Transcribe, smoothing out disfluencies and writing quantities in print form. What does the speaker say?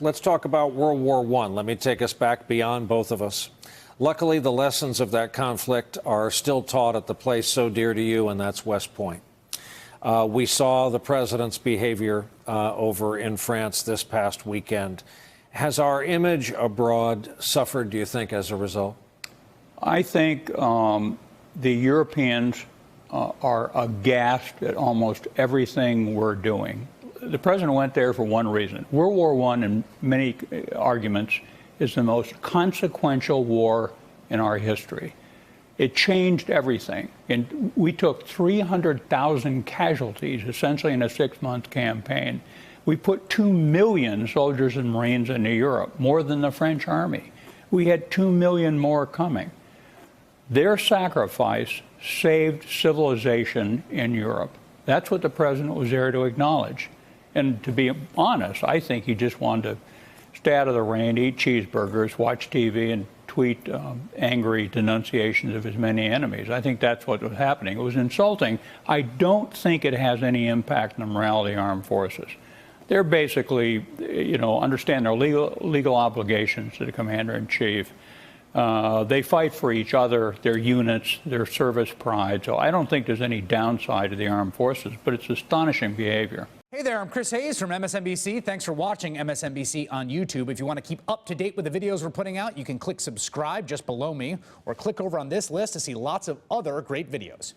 Let's talk about World War I. Let me take us back beyond both of us. Luckily, the lessons of that conflict are still taught at the place so dear to you, and that's West Point. We saw the president's behavior over in France this past weekend. Has our image abroad suffered, do you think, as a result? I think the Europeans are aghast at almost everything we're doing. The president went there for one reason. World War I, in many arguments, is the most consequential war in our history. It changed everything. And we took 300,000 casualties, essentially in a 6-month campaign. We put 2 million soldiers and Marines into Europe, more than the French army. We had 2 million more coming. Their sacrifice saved civilization in Europe. That's what the president was there to acknowledge. And to be honest, I think he just wanted to stay out of the rain, eat cheeseburgers, watch TV, and tweet angry denunciations of his many enemies. I think that's what was happening. It was insulting. I don't think it has any impact on the morale of the armed forces. They're basically, understand their legal obligations to the commander-in-chief. They fight for each other, their units, their service pride. So I don't think there's any downside to the armed forces, but it's astonishing behavior. Hey there, I'm Chris Hayes from MSNBC. Thanks for watching MSNBC on YouTube. If you want to keep up to date with the videos we're putting out, you can click subscribe just below me or click over on this list to see lots of other great videos.